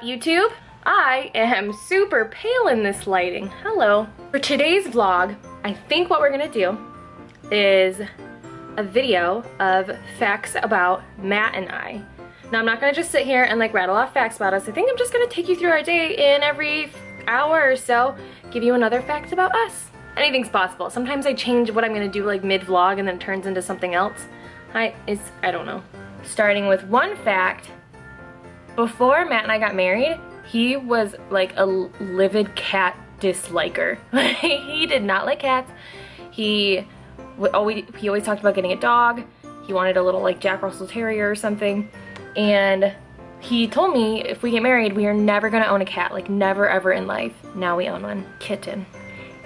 YouTube? I am super pale in this lighting. Hello. For today's vlog, I think what we're gonna do is a video of facts about Matt and I. Now I'm not gonna just sit here and like rattle off facts about us. I think I'm just gonna take you through our day in every hour or so, give you another fact about us. Anything's possible. Sometimes I change what I'm gonna do like mid-vlog and then it turns into something else. I don't know. Starting with one fact, before Matt and I got married, he was like a livid cat disliker. He did not like cats. He always talked about getting a dog. He wanted a little like Jack Russell Terrier or something. And he told me if we get married, we are never gonna own a cat, like never ever in life. Now we own one, Kitten.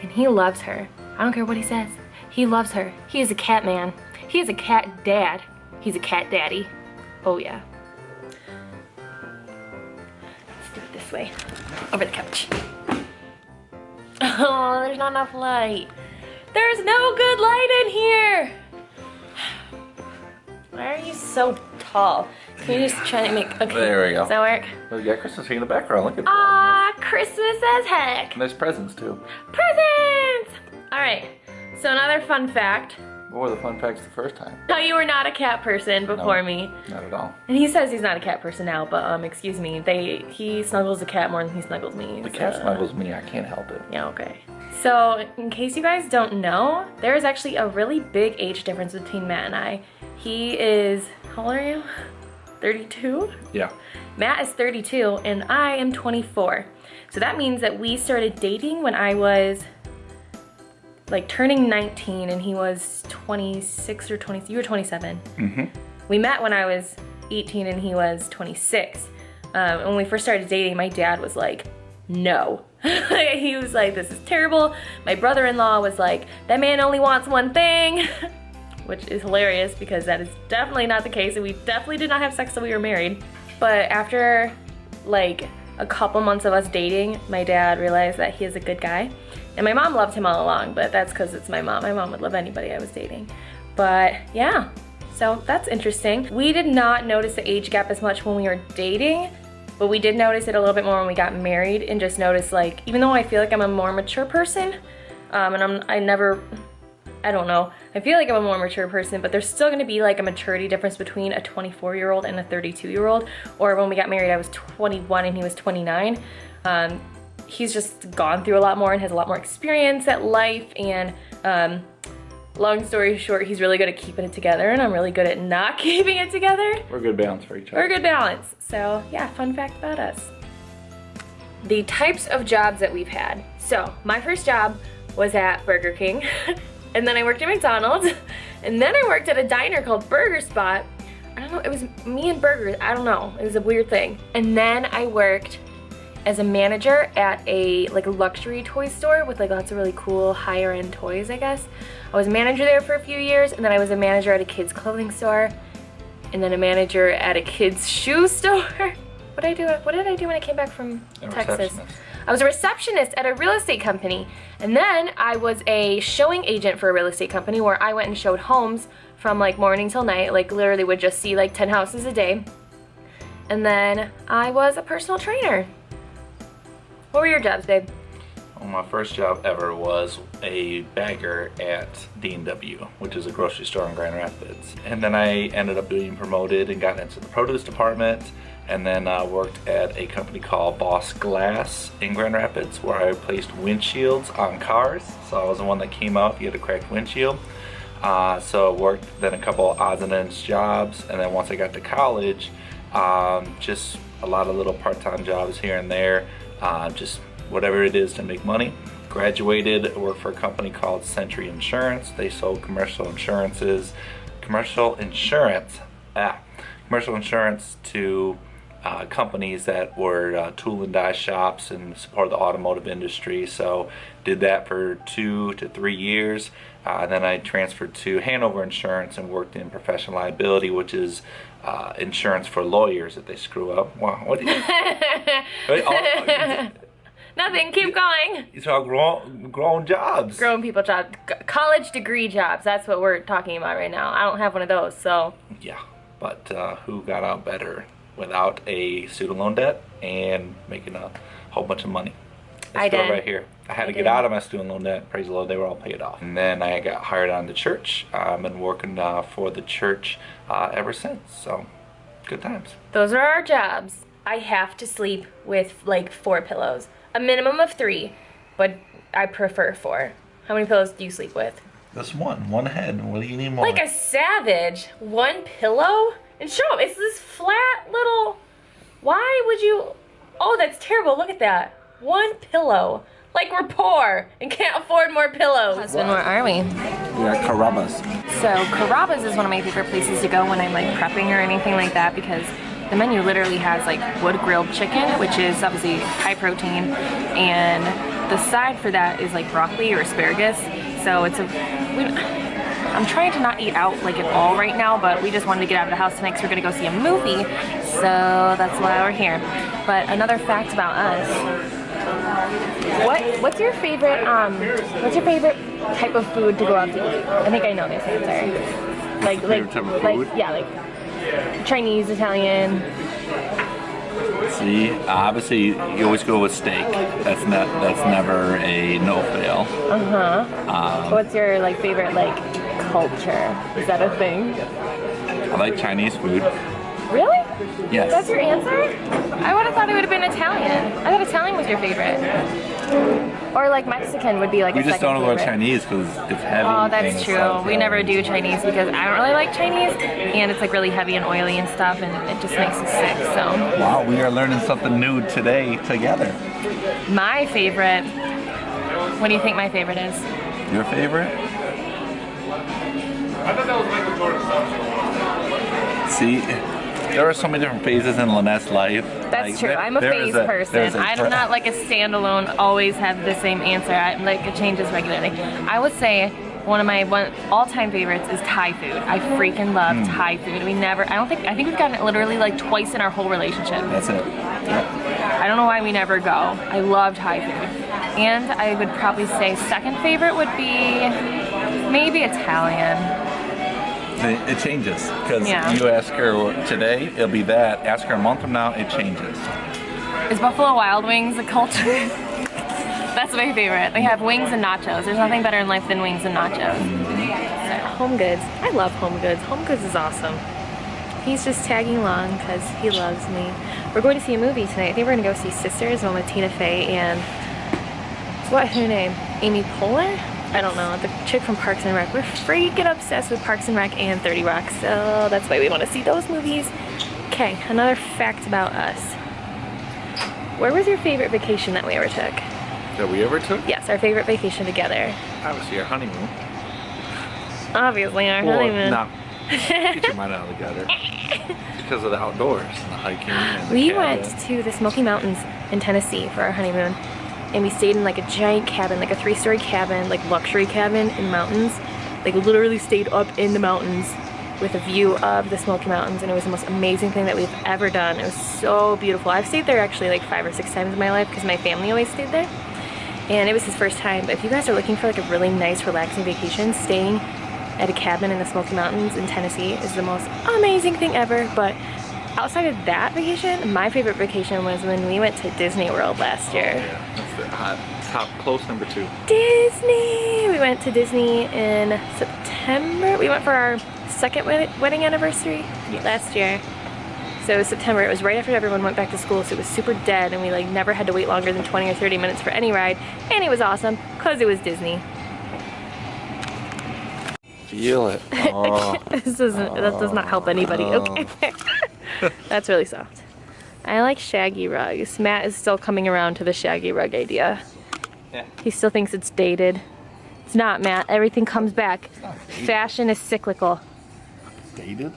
And he loves her. I don't care what he says. He loves her. He is a cat man. He is a cat dad. He's a cat daddy. Oh yeah. Let's do it this way. Over the couch. Oh, there's not enough light. There's no good light in here. Why are you so tall? Can you just try to make, okay. There we go. Does that work? Oh, you got Christmas tree in the background, look at that. Ah, Christmas as heck. And there's presents too. Presents! All right, so another fun fact. What were the fun facts the first time? No, you were not a cat person before me. Not at all. And he says he's not a cat person now, but excuse me, he snuggles the cat more than he snuggles me. The cat snuggles me, I can't help it. Yeah, okay. So, in case you guys don't know, there is actually a really big age difference between Matt and I. He is, how old are you? 32? Yeah. Matt is 32 and I am 24. So that means that we started dating when I was like turning 19 and he was 26 or 20, you were 27. Mm-hmm. We met when I was 18 and he was 26. When we first started dating, my dad was like, no. He was like, this is terrible. My brother-in-law was like, that man only wants one thing. Which is hilarious because that is definitely not the case and we definitely did not have sex till we were married. But after like a couple months of us dating, my dad realized that he is a good guy. And my mom loved him all along, but that's because it's my mom. My mom would love anybody I was dating. But yeah, so that's interesting. We did not notice the age gap as much when we were dating, but we did notice it a little bit more when we got married and just noticed like, even though I feel like I'm a more mature person, and I don't know. I feel like I'm a more mature person, but there's still gonna be like a maturity difference between a 24-year-old and a 32-year-old. Or when we got married, I was 21 and he was 29. He's just gone through a lot more and has a lot more experience at life. And long story short, he's really good at keeping it together and I'm really good at not keeping it together. We're a good balance for each other. We're a good balance. So yeah, fun fact about us. The types of jobs that we've had. So my first job was at Burger King. And then I worked at McDonald's, and then I worked at a diner called Burger Spot. I don't know, it was me and burgers, I don't know, it was a weird thing. And then I worked as a manager at a like luxury toy store with like lots of really cool higher end toys, I guess. I was a manager there for a few years, and then I was a manager at a kids clothing store, and then a manager at a kids shoe store. What did I do when I came back from Texas? I was a receptionist at a real estate company. And then I was a showing agent for a real estate company where I went and showed homes from like morning till night, like literally would just see like 10 houses a day. And then I was a personal trainer. What were your jobs, babe? Well, my first job ever was a bagger at D&W, which is a grocery store in Grand Rapids. And then I ended up being promoted and got into the produce department. And then worked at a company called Boss Glass in Grand Rapids where I replaced windshields on cars. So I was the one that came out if you had a cracked windshield. So I worked then a couple odds and ends jobs, and then once I got to college, just a lot of little part-time jobs here and there, just whatever it is to make money. Graduated, worked for a company called Century Insurance. They sold commercial insurance to companies that were tool and die shops and support the automotive industry. So did that for 2 to 3 years. Then I transferred to Hanover Insurance and worked in professional liability, which is insurance for lawyers if they screw up. Wow, what do you? Nothing, keep going. It's all grown jobs. Grown people jobs. College degree jobs, that's what we're talking about right now. I don't have one of those, so. Yeah, but who got out better without a student loan debt and making a whole bunch of money. I did. Right here. I had to get out of my student loan debt. Praise the Lord, they were all paid off. And then I got hired on the church. I've been working for the church ever since. So, good times. Those are our jobs. I have to sleep with like 4 pillows. A minimum of 3, but I prefer 4. How many pillows do you sleep with? Just one head. What do you need more? Like a savage. 1 pillow? And show them, it's this flat little... Why would you... Oh, that's terrible. Look at that. 1 pillow. Like we're poor and can't afford more pillows. Husband, where are we? We are Carrabba's. So Carrabba's is one of my favorite places to go when I'm like prepping or anything like that, because the menu literally has like wood grilled chicken, which is obviously high protein, and the side for that is like broccoli or asparagus. So it's I'm trying to not eat out like at all right now, but we just wanted to get out of the house tonight because we're gonna go see a movie. So that's why we're here. But another fact about us. What's your favorite type of food to go out to eat? I think I know this answer. Like yeah, like Chinese, Italian. See, obviously you always go with steak. That's never a no fail. What's your like favorite like culture? Is that a thing? I like Chinese food. Really? Yes. That's your answer? I would have thought it would have been Italian. I thought Italian was your favorite. Or like Mexican would be like we a just second don't go favorite. Chinese because it's heavy. Oh, that's true. We never do Chinese because I don't really like Chinese, and it's like really heavy and oily and stuff, and it just makes us sick. So. Wow, we are learning something new today together. My favorite. What do you think my favorite is? Your favorite? I thought that was Michael Jordan's song. See. There are so many different phases in Lynette's life. That's true. I'm a phase person. I'm not like a standalone, always have the same answer. It changes regularly. I would say one of my all-time favorites is Thai food. I freaking love Thai food. I think we've gotten it literally like twice in our whole relationship. That's it. Yeah. I don't know why we never go. I love Thai food. And I would probably say second favorite would be maybe Italian. It changes, because you ask her today, it'll be that. Ask her a month from now, it changes. Is Buffalo Wild Wings a culture? That's my favorite. They have wings and nachos. There's nothing better in life than wings and nachos. Home Goods. I love Home Goods. Home Goods is awesome. He's just tagging along because he loves me. We're going to see a movie tonight. I think we're going to go see Sisters, one with Tina Fey and... What's her name? Amy Poehler? I don't know, the chick from Parks and Rec. We're freaking obsessed with Parks and Rec and 30 Rock, so that's why we want to see those movies. Okay, another fact about us. Where was your favorite vacation that we ever took? That we ever took? Yes, our favorite vacation together. Obviously our honeymoon. Obviously our honeymoon. No, get your mind out of the gutter. Because of the outdoors and the hiking and the We cabin. went to the Smoky Mountains in Tennessee for our honeymoon. And we stayed in like a giant cabin, like a 3-story cabin, like luxury cabin in the mountains. Like literally stayed up in the mountains with a view of the Smoky Mountains, and it was the most amazing thing that we've ever done. It was so beautiful. I've stayed there actually like 5 or 6 times in my life because my family always stayed there. And it was his first time. But if you guys are looking for like a really nice, relaxing vacation, staying at a cabin in the Smoky Mountains in Tennessee is the most amazing thing ever. But outside of that vacation, my favorite vacation was when we went to Disney World last year. Oh, yeah. That's the top close number 2. Disney! We went to Disney in September. We went for our second wedding anniversary last year. So it was September. It was right after everyone went back to school, so it was super dead, and we like never had to wait longer than 20 or 30 minutes for any ride. And it was awesome because it was Disney. Feel it. Oh. That does not help anybody. Okay. That's really soft. I like shaggy rugs. Matt is still coming around to the shaggy rug idea. Yeah. He still thinks it's dated. It's not, Matt. Everything comes back. Fashion is cyclical. Dated?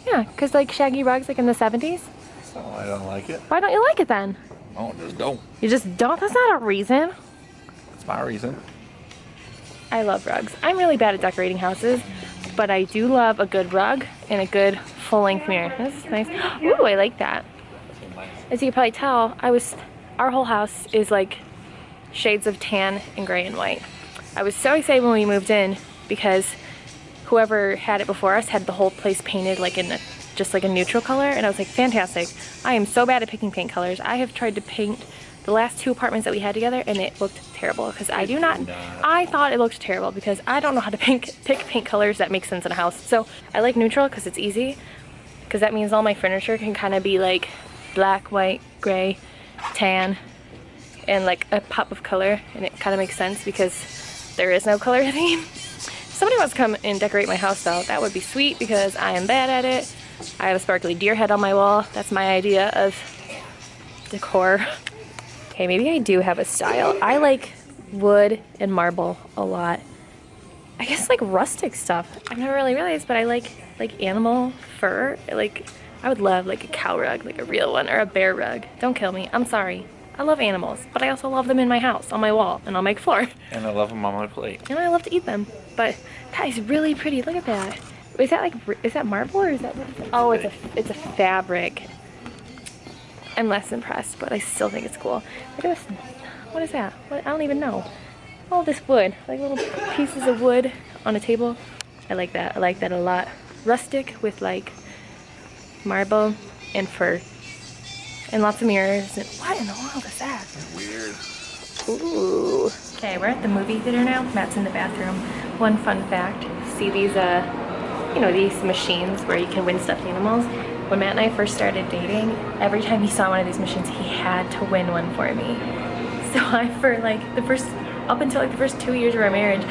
Yeah, because like shaggy rugs like in the 70s. So I don't like it. Why don't you like it then? Oh, just don't. You just don't? That's not a reason. That's my reason. I love rugs. I'm really bad at decorating houses, but I do love a good rug and a good full-length mirror. This is nice. Ooh, I like that. As you can probably tell, our whole house is like shades of tan and gray and white. I was so excited when we moved in because whoever had it before us had the whole place painted like in a just like a neutral color, and I was like, fantastic. I am so bad at picking paint colors. I have tried to paint the last 2 apartments that we had together, and it looked terrible because I do not. I thought it looked terrible because I don't know how to pick paint colors that make sense in a house. So I like neutral because it's easy, because that means all my furniture can kind of be like black, white, gray, tan, and like a pop of color, and it kind of makes sense because there is no color theme. If somebody wants to come and decorate my house though, that would be sweet because I am bad at it. I have a sparkly deer head on my wall. That's my idea of decor. Okay, maybe I do have a style. I like wood and marble a lot. I guess like rustic stuff. I've never really realized, but I like animal fur. I would love like a cow rug, like a real one, or a bear rug. Don't kill me, I'm sorry. I love animals, but I also love them in my house, on my wall, and on my floor. And I love them on my plate. And I love to eat them. But that is really pretty, look at that. Is that marble or is that, oh, it's a fabric. I'm less impressed, but I still think it's cool. Look at this. What is that? I don't even know. All this wood, like little pieces of wood on a table. I like that. I like that a lot. Rustic with like marble and fur. And lots of mirrors. And what in the world is that? Weird. Ooh. Okay, we're at the movie theater now. Matt's in the bathroom. One fun fact, see these, you know, these machines where you can win stuffed animals? When Matt and I first started dating, every time he saw one of these machines, he had to win one for me. So for like up until like the first 2 years of our marriage,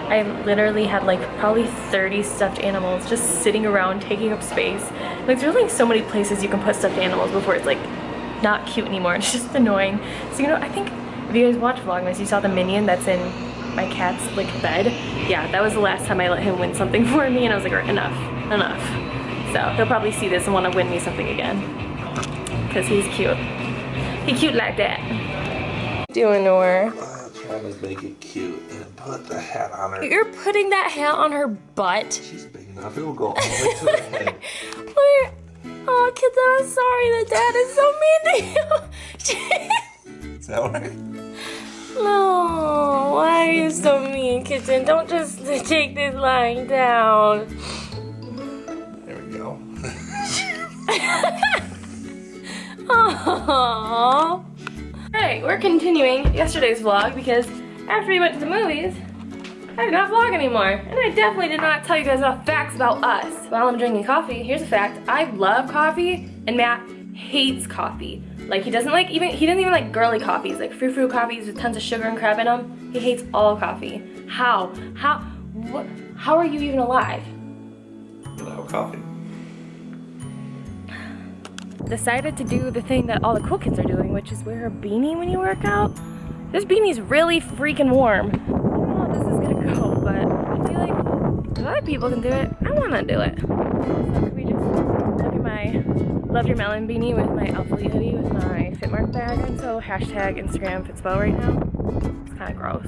I literally had like probably 30 stuffed animals just sitting around taking up space. Like there's like so many places you can put stuffed animals before it's like not cute anymore. It's just annoying. So you know, I think if you guys watch Vlogmas, you saw the minion that's in my cat's like bed. Yeah, that was the last time I let him win something for me, and I was like, enough. So he'll probably see this and want to win me something again, because he's cute. He's cute like that. Doing to her? I'm trying to make it cute and put the hat on her. You're putting that hat on her butt? She's big enough. It will go all the way to the head. Where? Oh, kids, I'm sorry. The dad is so mean to you. Is that right? No, why are you so mean, kitten? Don't just take this lying down. There we go. Aww. Alright, we're continuing yesterday's vlog because after we went to the movies, I did not vlog anymore. And I definitely did not tell you guys enough facts about us. While I'm drinking coffee, here's a fact. I love coffee, and Matt hates coffee. Like he doesn't even like girly coffees, like frou-frou coffees with tons of sugar and crap in them. He hates all coffee. How are you even alive? Without coffee. Decided to do the thing that all the cool kids are doing, which is wear a beanie when you work out. This beanie's really freaking warm. I don't know how this is gonna go, but I feel like if other people can do it, I wanna do it. So can we just look at my Love Your Melon beanie with my Alphalete hoodie with my Fitmark bag, and so hashtag Instagram Fitspo right now. It's kind of gross,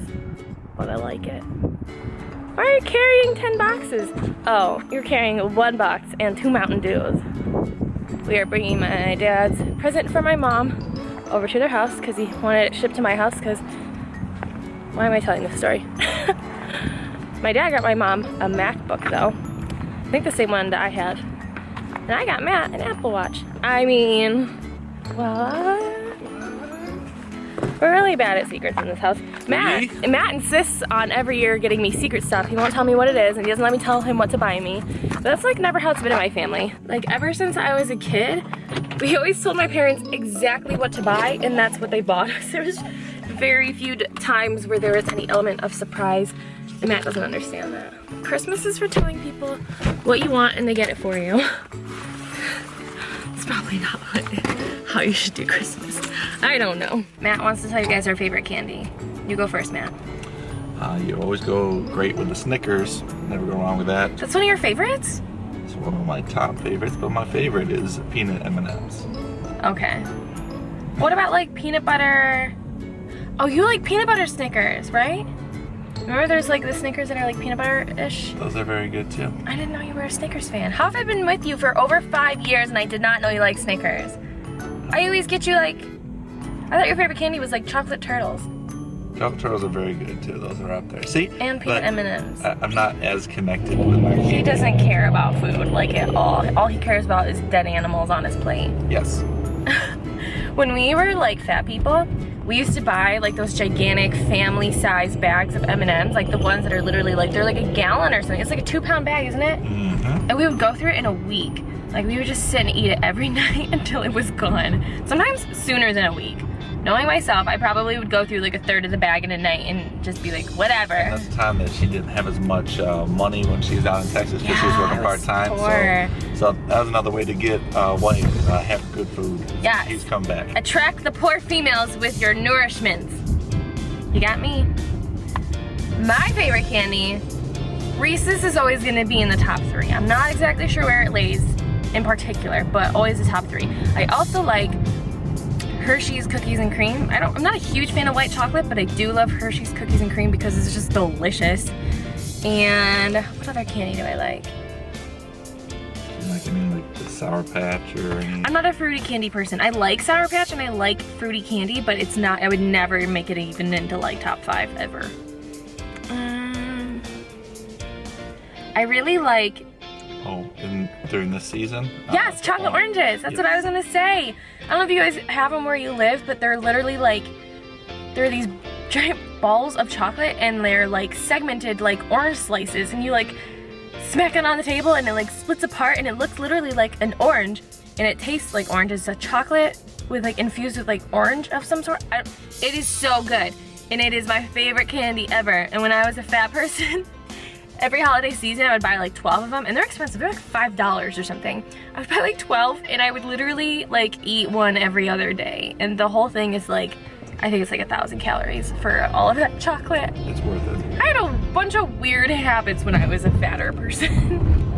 but I like it. Why are you carrying 10 boxes? Oh, you're carrying 1 box and 2 Mountain Dews. We are bringing my dad's present for my mom over to their house because he wanted it shipped to my house because, why am I telling this story? My dad got my mom a MacBook though. I think the same one that I have. And I got Matt an Apple Watch. I mean, what? We're really bad at secrets in this house. Matt insists on every year getting me secret stuff. He won't tell me what it is, and he doesn't let me tell him what to buy me. But that's like never how it's been in my family. Like ever since I was a kid, we always told my parents exactly what to buy, and that's what they bought us. There was very few times where there was any element of surprise, and Matt doesn't understand that. Christmas is for telling people what you want and they get it for you. It's probably not how you should do Christmas. I don't know. Matt wants to tell you guys our favorite candy. You go first, Matt. You always go great with the Snickers. Never go wrong with that. That's one of your favorites? It's one of my top favorites, but my favorite is peanut M&Ms. Okay. What about like peanut butter? Oh, you like peanut butter Snickers, right? Remember there's like the Snickers that are like peanut butter-ish? Those are very good too. I didn't know you were a Snickers fan. How have I been with you for over 5 years and I did not know you like Snickers? I always get you like, I thought your favorite candy was like chocolate turtles. Chocolate Churros are very good too. Those are up there. See? And peanut M&Ms. I'm not as connected with my He candy. doesn't care about food, like, at all. All he cares about is dead animals on his plate. Yes. When we were, like, fat people, we used to buy, like, those gigantic family-sized bags of M&Ms, like the ones that are literally, like, they're like a gallon or something. It's like a 2-pound bag, isn't it? Mm-hmm. And we would go through it in a week. Like, we would just sit and eat it every night until it was gone. Sometimes sooner than a week. Knowing myself, I probably would go through like a third of the bag in a night and just be like, whatever. And that's the time that she didn't have as much money when she was out in Texas because she was working part-time. So that was another way to get White have good food. Yes. He's come back. Attract the poor females with your nourishments. You got me. My favorite candy, Reese's, is always gonna be in the top 3. I'm not exactly sure where it lays in particular, but always the top 3. I also like Hershey's cookies and cream. I'm not a huge fan of white chocolate, but I do love Hershey's cookies and cream because it's just delicious. And what other candy do I like? Like any like the Sour Patch or any? I'm not a fruity candy person. I like Sour Patch and I like fruity candy, but it's not, I would never make it even into like top 5 ever. I really like. Oh, during this season? Yes, chocolate oranges. That's what I was gonna say. I don't know if you guys have them where you live, but they're literally like, they're these giant balls of chocolate and they're like segmented like orange slices, and you like smack it on the table and it like splits apart and it looks literally like an orange, and it tastes like orange. It's a chocolate with like infused with like orange of some sort. It is so good, and it is my favorite candy ever. And when I was a fat person, every holiday season, I would buy like 12 of them, and they're expensive. They're like $5 or something. I would buy like 12, and I would literally like eat one every other day. And the whole thing is like, I think it's like 1,000 calories for all of that chocolate. It's worth it. I had a bunch of weird habits when I was a fatter person.